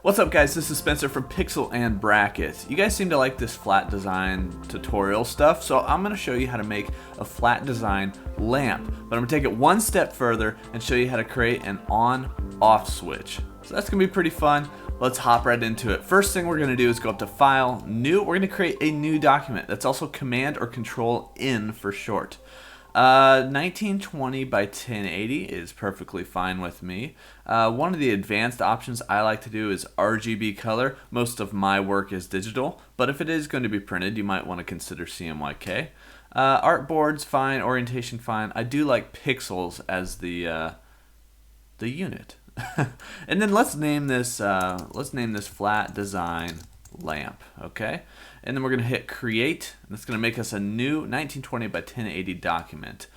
What's up guys, this is Spencer from Pixel and Bracket. You guys seem to like this flat design tutorial stuff, so I'm going to show you how to make a flat design lamp. But I'm going to take it one step further and show you how to create an on-off switch. So that's going to be pretty fun. Let's hop right into it. First thing we're going to do is go up to File, New. We're going to create a new document. That's also Command or Control N for short. 1920 by 1080 is perfectly fine with me. One of the advanced options I like to do is RGB color. Most of my work is digital, but if it is going to be printed, you might want to consider CMYK. Artboard's fine, orientation fine. I do like pixels as the unit. And then let's name this flat design lamp, okay? And then we're going to hit create, and it's going to make us a new 1920 by 1080 document.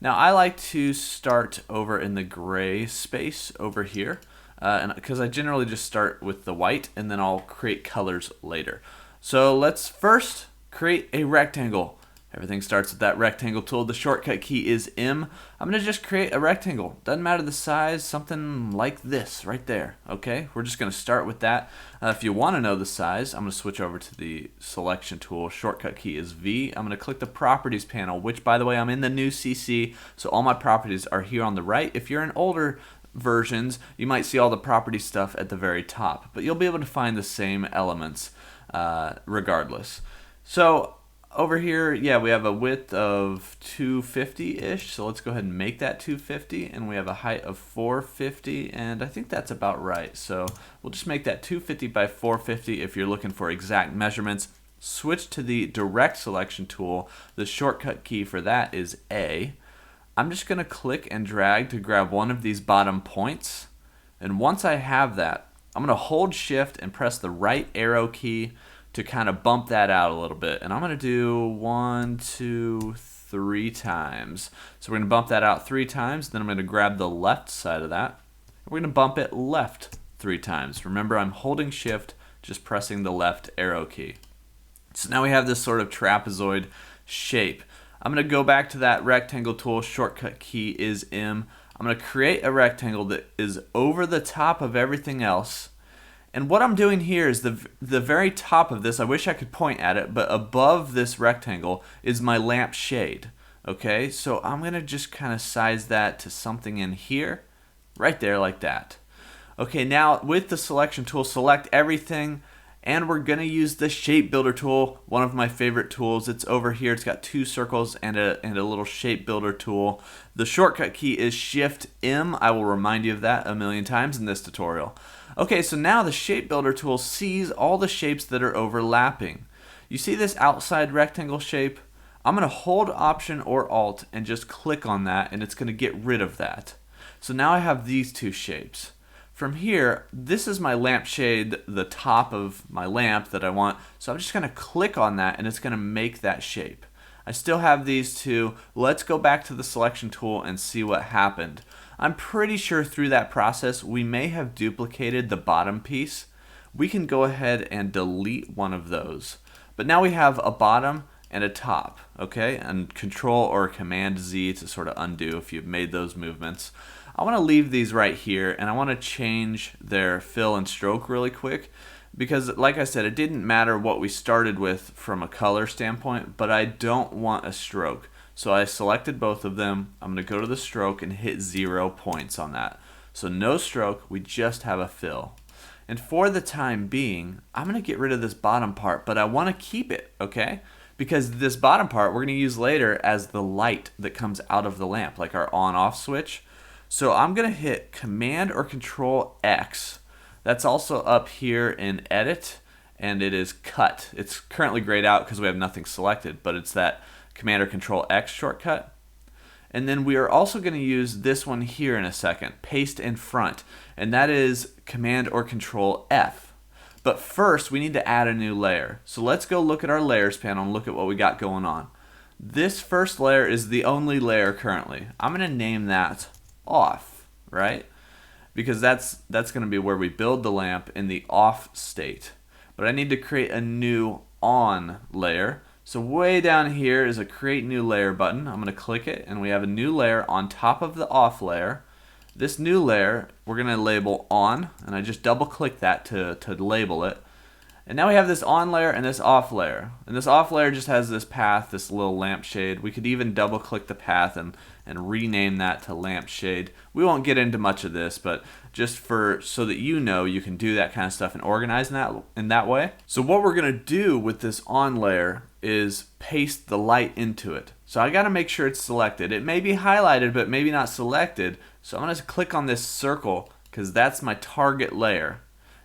Now I like to start over in the gray space over here, and because I generally just start with the white and then I'll create colors later. So let's first create a rectangle. Everything starts with that rectangle tool. The shortcut key is M. I'm going to just create a rectangle. Doesn't matter the size, something like this right there. Okay, we're just going to start with that. If you want to know the size, I'm going to switch over to the selection tool. Shortcut key is V. I'm going to click the properties panel, which by the way, I'm in the new CC, so all my properties are here on the right. If you're in older versions, you might see all the property stuff at the very top, but you'll be able to find the same elements regardless. So over here, yeah, we have a width of 250-ish, so let's go ahead and make that 250, and we have a height of 450, and I think that's about right. So we'll just make that 250 by 450 if you're looking for exact measurements. Switch to the direct selection tool. The shortcut key for that is A. I'm just going to click and drag to grab one of these bottom points, and once I have that, I'm going to hold shift and press the right arrow key to kind of bump that out a little bit. And I'm going to do 1, 2, 3 times. So we're going to bump that out 3 times. Then I'm going to grab the left side of that. We're going to bump it left 3 times. Remember, I'm holding shift, just pressing the left arrow key. So now we have this sort of trapezoid shape. I'm going to go back to that rectangle tool. Shortcut key is M. I'm going to create a rectangle that is over the top of everything else. And what I'm doing here is the very top of this, I wish I could point at it, but above this rectangle is my lamp shade. Okay, so I'm going to just kind of size that to something in here, right there like that. Okay, now with the selection tool, select everything, and we're going to use the shape builder tool, one of my favorite tools. It's over here. It's got 2 circles and a little shape builder tool. The shortcut key is Shift M. I will remind you of that a million times in this tutorial. Okay, so now the shape builder tool sees all the shapes that are overlapping. You see this outside rectangle shape? I'm going to hold Option or Alt and just click on that, and it's going to get rid of that. So now I have these 2 shapes. From here, this is my lampshade, the top of my lamp that I want. So I'm just going to click on that, and it's going to make that shape. I still have these 2. Let's go back to the selection tool and see what happened. I'm pretty sure through that process we may have duplicated the bottom piece. We can go ahead and delete one of those. But now we have a bottom and a top, okay? And Control or Command Z to sort of undo if you've made those movements. I want to leave these right here, and I want to change their fill and stroke really quick because, like I said, it didn't matter what we started with from a color standpoint, but I don't want a stroke. So I selected both of them. I'm going to go to the stroke and hit 0 points on that. So no stroke, we just have a fill. And for the time being, I'm going to get rid of this bottom part, but I want to keep it, okay? Because this bottom part we're going to use later as the light that comes out of the lamp, like our on-off switch. So I'm going to hit Command or Control X. That's also up here in Edit, and it is Cut. It's currently grayed out because we have nothing selected, but it's that Command or Control X shortcut. And then we are also going to use this one here in a second, Paste in Front, and that is Command or Control F. But first we need to add a new layer. So let's go look at our layers panel and look at what we got going on. This first layer is the only layer currently. I'm going to name that Off, right? Because that's going to be where we build the lamp in the off state. But I need to create a new on layer. So way down here is a Create New Layer button. I'm going to click it, and we have a new layer on top of the off layer. This new layer, we're going to label on, and I just double click that to label it. And now we have this on layer and this off layer. And this off layer just has this path, this little lampshade. We could even double click the path and rename that to lampshade. We won't get into much of this, but just so that you know, you can do that kind of stuff and organize in that way. So what we're gonna do with this on layer is paste the light into it. So I gotta make sure it's selected. It may be highlighted, but maybe not selected. So I'm gonna click on this circle because that's my target layer.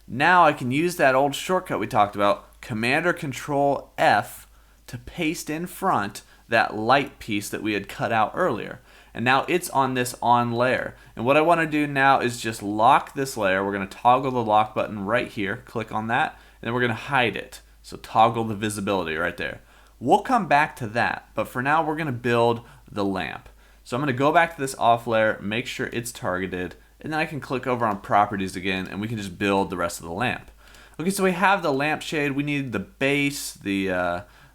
Now I can use that old shortcut we talked about, Command or Control F, to paste in front that light piece that we had cut out earlier. And now it's on this on layer. And what I want to do now is just lock this layer. We're going to toggle the lock button right here, click on that, and then we're going to hide it. So toggle the visibility right there. We'll come back to that, but for now we're going to build the lamp. So I'm going to go back to this off layer, make sure it's targeted, and then I can click over on properties again and we can just build the rest of the lamp. Okay, so we have the lampshade. We need the base, maybe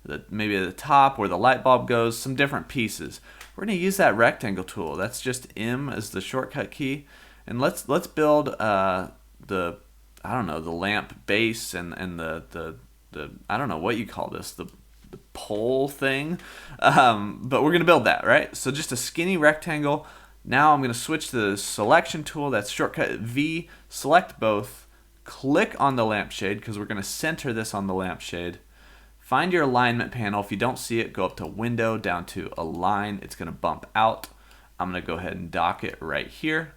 the top where the light bulb goes, some different pieces. We're going to use that rectangle tool. That's just M as the shortcut key. And let's build the lamp base and the I don't know what you call this, the pole thing. But we're going to build that, right? So just a skinny rectangle. Now I'm going to switch to the selection tool, that's shortcut V, select both, click on the lampshade because we're going to center this on the lampshade. Find your alignment panel. If you don't see it, go up to Window, down to Align. It's going to bump out. I'm going to go ahead and dock it right here.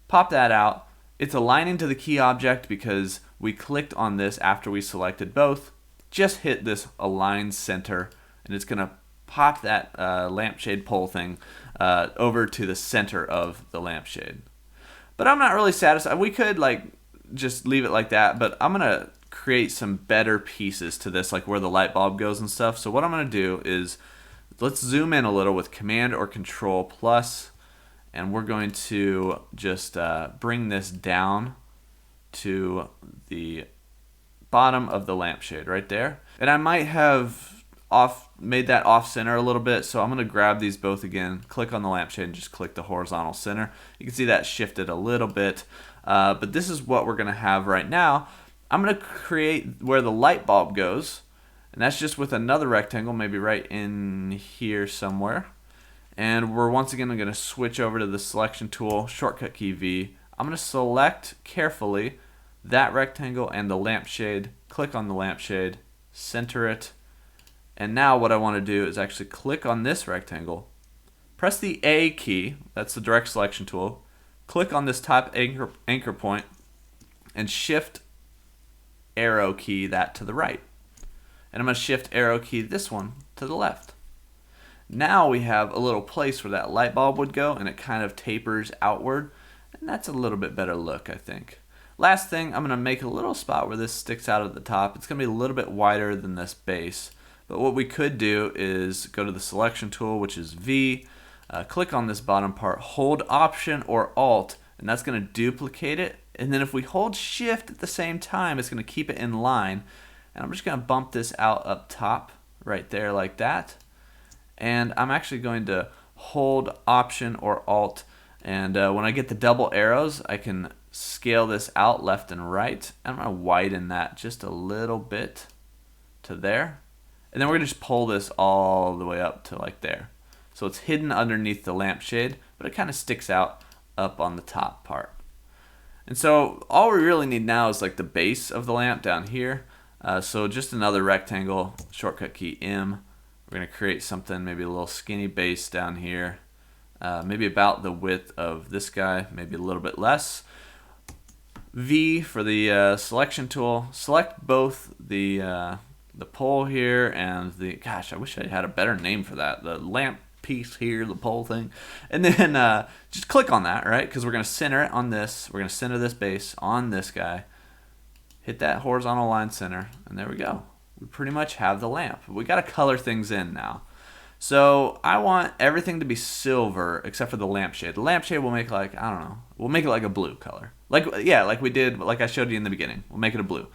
Pop that out. It's aligning to the key object because we clicked on this after we selected both. Just hit this Align Center, and it's going to pop that lampshade pole thing over to the center of the lampshade. But I'm not really satisfied. We could just leave it like that, but I'm going to create some better pieces to this, like where the light bulb goes and stuff. So what I'm going to do is let's zoom in a little with Command or Control plus, and we're going to just bring this down to the bottom of the lampshade right there. And I might have made that off center a little bit, so I'm going to grab these both again, click on the lampshade and just click the horizontal center. You can see that shifted a little bit, but this is what we're going to have right now. I'm going to create where the light bulb goes, and that's just with another rectangle, maybe right in here somewhere. And we're once again going to switch over to the selection tool, shortcut key V. I'm going to select carefully that rectangle and the lampshade, click on the lampshade, center it, and now what I want to do is actually click on this rectangle, press the A key, that's the direct selection tool, click on this top anchor point, and shift arrow key that to the right. And I'm going to shift arrow key this one to the left. Now we have a little place where that light bulb would go, and it kind of tapers outward, and that's a little bit better look, I think. Last thing, I'm going to make a little spot where this sticks out at the top. It's going to be a little bit wider than this base, but what we could do is go to the selection tool, which is V, click on this bottom part, hold Option or Alt, and that's going to duplicate it. And then if we hold Shift at the same time, it's going to keep it in line. And I'm just going to bump this out up top right there like that. And I'm actually going to hold Option or Alt. And when I get the double arrows, I can scale this out left and right. I'm going to widen that just a little bit to there. And then we're going to just pull this all the way up to like there. So it's hidden underneath the lampshade, but it kind of sticks out up on the top part. And so all we really need now is like the base of the lamp down here. So just another rectangle, shortcut key M. We're going to create something, maybe a little skinny base down here. Maybe about the width of this guy, maybe a little bit less. V for the selection tool. Select both the pole here and the, gosh, I wish I had a better name for that. The lamp piece here, the pole thing. And then just click on that, right? Because we're going to center it on this. We're going to center this base on this guy. Hit that horizontal line center, and there we go. We pretty much have the lamp. We got to color things in now. So I want everything to be silver except for the lampshade. The lampshade we'll make like, I don't know, we'll make it like a blue color. Like we did, like I showed you in the beginning. We'll make it a blue.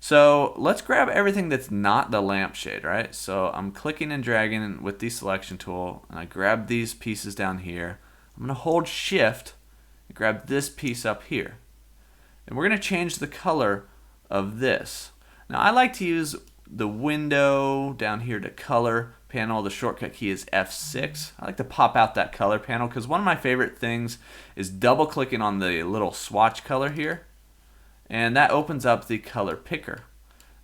So let's grab everything that's not the lampshade, right? So I'm clicking and dragging with the selection tool, and I grab these pieces down here. I'm going to hold Shift grab this piece up here. And we're going to change the color of this. Now I like to use the window down here to color panel. The shortcut key is F6. I like to pop out that color panel because one of my favorite things is double clicking on the little swatch color here, and that opens up the color picker.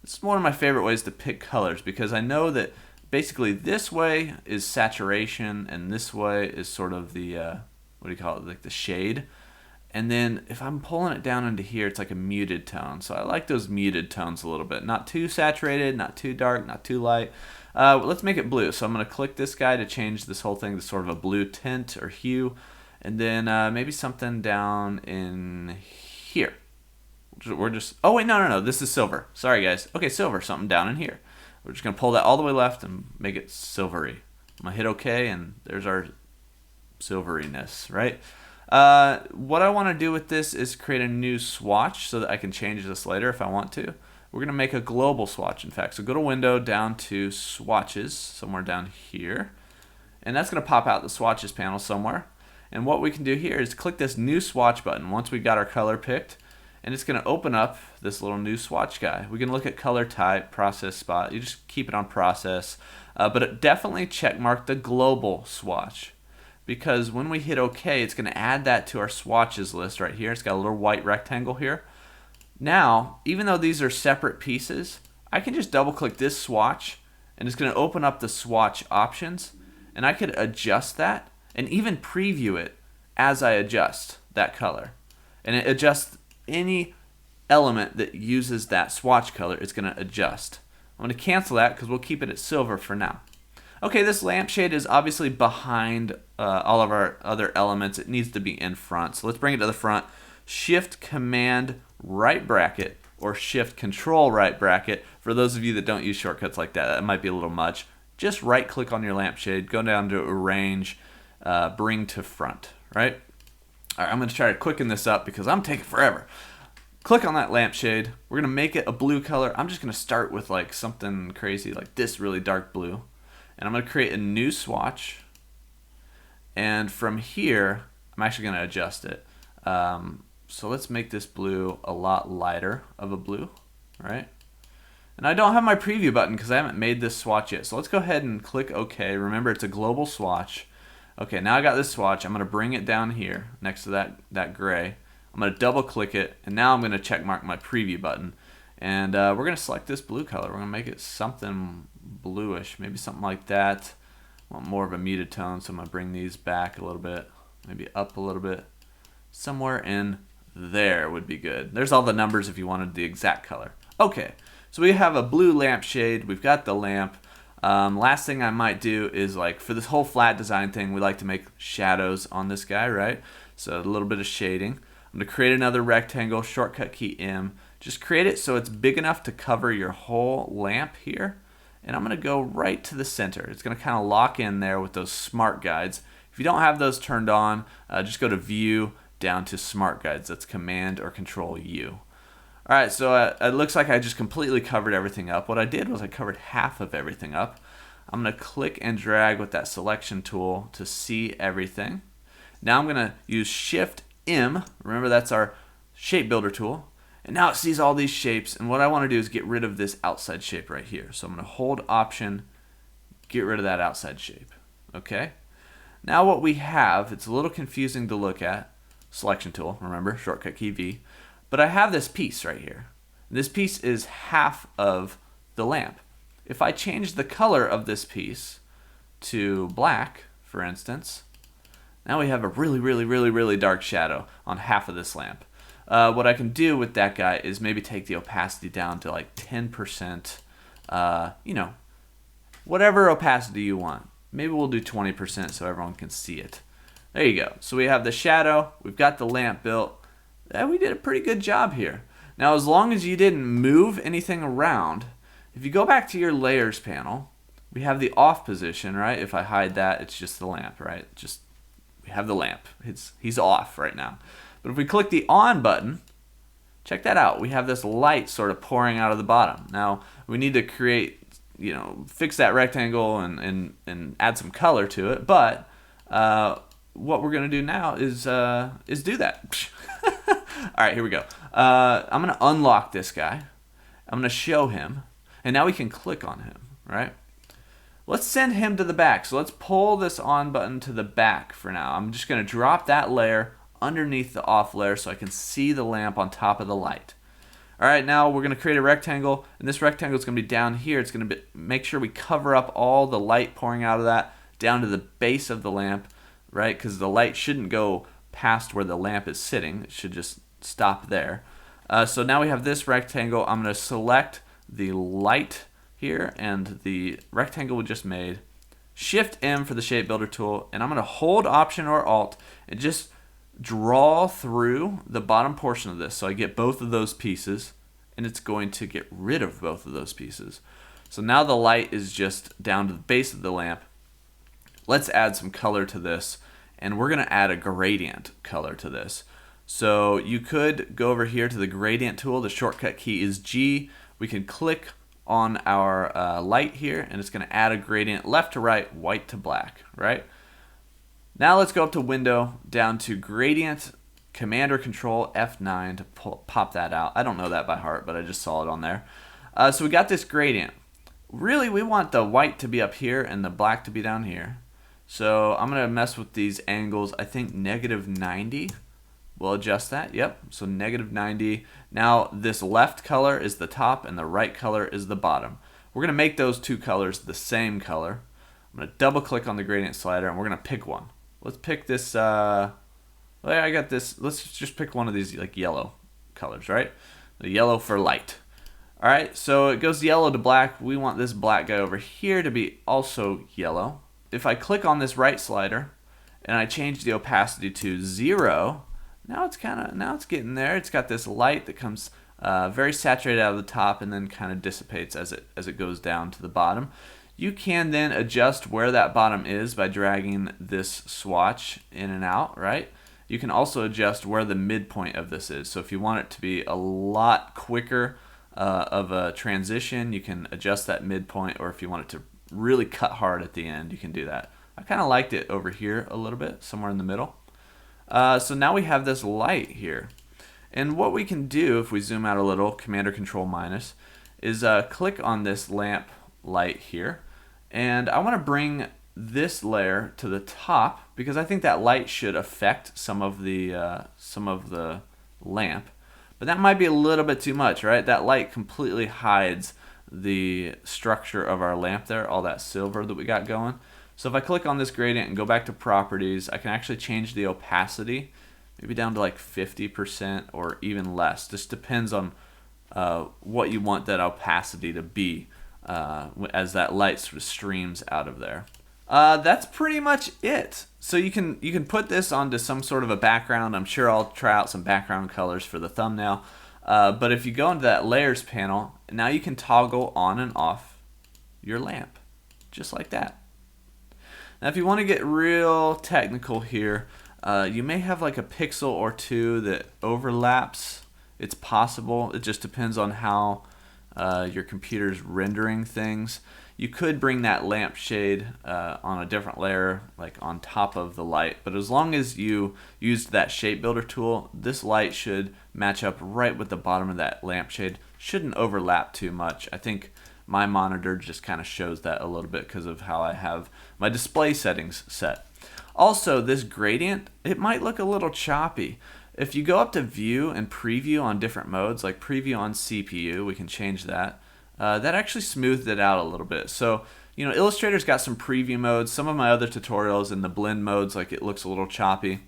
It's one of my favorite ways to pick colors because I know that basically this way is saturation and this way is sort of the what do you call it, like the shade. And then if I'm pulling it down into here, it's like a muted tone. So I like those muted tones a little bit. Not too saturated, not too dark, not too light. Let's make it blue. So I'm going to click this guy to change this whole thing to sort of a blue tint or hue. And then maybe something down in here. We're just, oh wait, no, this is silver. Sorry guys. Okay, silver, something down in here. We're just going to pull that all the way left and make it silvery. I'm going to hit OK, and there's our silveriness, right? What I want to do with this is create a new swatch so that I can change this later if I want to. We're going to make a global swatch, in fact. So go to Window, down to Swatches, somewhere down here. And that's going to pop out the Swatches panel somewhere. And what we can do here is click this New Swatch button once we got our color picked. And it's going to open up this little new swatch guy. We can look at color type, process spot. You just keep it on process. But it definitely check mark the global swatch, because when we hit OK, it's going to add that to our swatches list right here. It's got a little white rectangle here. Now, even though these are separate pieces, I can just double click this swatch and it's going to open up the swatch options, and I could adjust that and even preview it as I adjust that color. And it adjusts any element that uses that swatch color. It's going to adjust. I'm going to cancel that because we'll keep it at silver for now. Okay, this lampshade is obviously behind all of our other elements. It needs to be in front. So let's bring it to the front. Shift Command right bracket or Shift Control right bracket. For those of you that don't use shortcuts like that, that might be a little much. Just right click on your lampshade, go down to Arrange, Bring to Front, right? All right, I'm going to try to quicken this up because I'm taking forever. Click on that lampshade. We're going to make it a blue color. I'm just going to start with like something crazy like this really dark blue. And I'm going to create a new swatch. And from here, I'm actually going to adjust it. So let's make this blue a lot lighter of a blue, right? And I don't have my preview button because I haven't made this swatch yet. So let's go ahead and click OK. Remember, it's a global swatch. Okay, now I got this swatch. I'm going to bring it down here next to that gray. I'm going to double click it. And now I'm going to check mark my preview button. And we're going to select this blue color. We're going to make it something bluish, maybe something like that. I want more of a muted tone, so I'm going to bring these back a little bit, maybe up a little bit. Somewhere in there would be good. There's all the numbers if you wanted the exact color. Okay, so we have a blue lampshade. We've got the lamp. Last thing I might do is, like, for this whole flat design thing, we like to make shadows on this guy, right? So a little bit of shading. I'm going to create another rectangle, shortcut key M. Just create it so it's big enough to cover your whole lamp here. And I'm going to go right to the center. It's going to kind of lock in there with those smart guides. If you don't have those turned on, just go to View, down to Smart Guides. That's Command or Control U. All right, so it looks like I just completely covered everything up. What I did was I covered half of everything up. I'm going to click and drag with that selection tool to see everything. Now I'm going to use Shift M. Remember, that's our shape builder tool. And now it sees all these shapes, and what I want to do is get rid of this outside shape right here. So I'm going to hold Option, get rid of that outside shape. Okay? Now what we have, it's a little confusing to look at. Selection tool, remember, shortcut key V. But I have this piece right here. This piece is half of the lamp. If I change the color of this piece to black, for instance, now we have a really dark shadow on half of this lamp. What I can do with that guy is maybe take the opacity down to like 10%, you know, whatever opacity you want. Maybe we'll do 20% so everyone can see it. There you go. So we have the shadow, we've got the lamp built. We did a pretty good job here. Now, as long as you didn't move anything around, if you go back to your layers panel, we have the off position, right? If I hide that, it's just the lamp, right? Just, we have the lamp. He's off right now. But if we click the on button, check that out. We have this light sort of pouring out of the bottom. Now, we need to create, fix that rectangle and add some color to it. But what we're going to do now is do that. All right, here we go. I'm going to unlock this guy. I'm going to show him, and now we can click on him, right? Let's send him to the back. So let's pull this on button to the back for now. I'm just going to drop that layer underneath the off layer so I can see the lamp on top of the light. All right, now we're going to create a rectangle, and this rectangle is going to be down here. It's going to make sure we cover up all the light pouring out of that down to the base of the lamp, right? Because the light shouldn't go past where the lamp is sitting. It should just stop there. So now we have this rectangle. I'm going to select the light here and the rectangle we just made. Shift M for the shape builder tool, and I'm going to hold Option or Alt and just draw through the bottom portion of this so I get both of those pieces, and it's going to get rid of both of those pieces. So now the light is just down to the base of the lamp. Let's add some color to this, and we're going to add a gradient color to this. So you could go over here to the gradient tool. The shortcut key is G. We can click on our light here, and it's going to add a gradient left to right, white to black, right? Now let's go up to Window, down to Gradient, Command or Control F9 to pop that out. I don't know that by heart, but I just saw it on there. So we got this gradient. Really, we want the white to be up here and the black to be down here. So I'm going to mess with these angles. I think -90. We'll adjust that. Yep. So -90. Now this left color is the top and the right color is the bottom. We're going to make those two colors the same color. I'm going to double click on the gradient slider, and we're going to pick one. Let's pick this. I got this. Let's just pick one of these like yellow colors, right? The yellow for light. All right. So it goes yellow to black. We want this black guy over here to be also yellow. If I click on this right slider and I change the opacity to 0, now it's getting there. It's got this light that comes very saturated out of the top and then kind of dissipates as it goes down to the bottom. You can then adjust where that bottom is by dragging this swatch in and out, right? You can also adjust where the midpoint of this is. So if you want it to be a lot quicker of a transition, you can adjust that midpoint, or if you want it to really cut hard at the end, you can do that. I kind of liked it over here a little bit, somewhere in the middle. So now we have this light here. And what we can do, if we zoom out a little, Command or Control minus, is click on this lamp light here. And I want to bring this layer to the top because I think that light should affect some of the lamp. But that might be a little bit too much, right? That light completely hides the structure of our lamp there, all that silver that we got going. So if I click on this gradient and go back to properties, I can actually change the opacity, maybe down to like 50% or even less. This depends on what you want that opacity to be as that light sort of streams out of there. That's pretty much it. So you can put this onto some sort of a background. I'm sure I'll try out some background colors for the thumbnail. But if you go into that layers panel, now you can toggle on and off your lamp, just like that. Now if you want to get real technical here, you may have like a pixel or two that overlaps. It's possible. It just depends on how your computer's rendering things. You could bring that lampshade on a different layer, like on top of the light, but as long as you used that shape builder tool, this light should match up right with the bottom of that lampshade. Shouldn't overlap too much. I think my monitor just kind of shows that a little bit because of how I have my display settings set. Also, this gradient, it might look a little choppy. If you go up to view and preview on different modes, like preview on CPU, we can change that. That actually smoothed it out a little bit. So, you know, Illustrator's got some preview modes. Some of my other tutorials in the blend modes, like it looks a little choppy.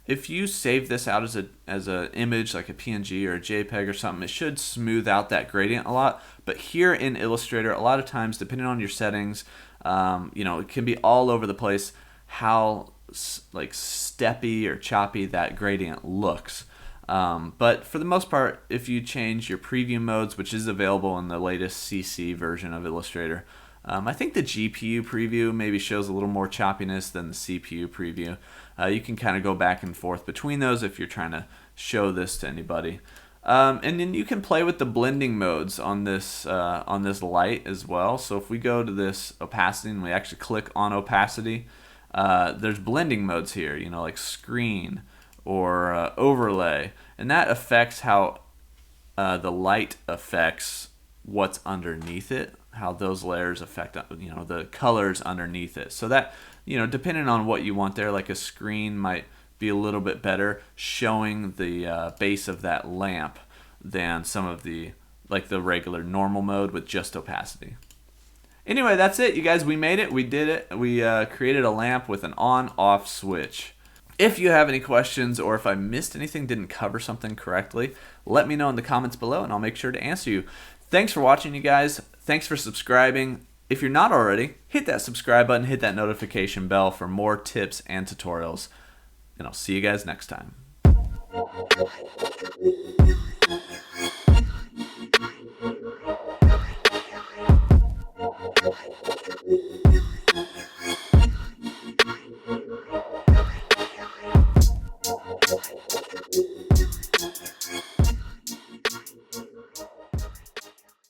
If you save this out as an image, like a PNG or a JPEG or something, it should smooth out that gradient a lot. But here in Illustrator, a lot of times, depending on your settings, you know, it can be all over the place how like steppy or choppy that gradient looks. But for the most part, if you change your preview modes, which is available in the latest CC version of Illustrator, I think the GPU preview maybe shows a little more choppiness than the CPU preview. You can kind of go back and forth between those if you're trying to show this to anybody. And then you can play with the blending modes on this light as well. So if we go to this opacity and we actually click on opacity, There's blending modes here, you know, like screen or overlay, and that affects how the light affects what's underneath it, how those layers affect, you know, the colors underneath it. So that, you know, depending on what you want there, like a screen might be a little bit better showing the base of that lamp than some of the, like the regular normal mode with just opacity. Anyway, that's it, you guys. We made it. We did it. We created a lamp with an on-off switch. If you have any questions or if I missed anything, didn't cover something correctly, let me know in the comments below and I'll make sure to answer you. Thanks for watching, you guys. Thanks for subscribing. If you're not already, hit that subscribe button, hit that notification bell for more tips and tutorials. And I'll see you guys next time.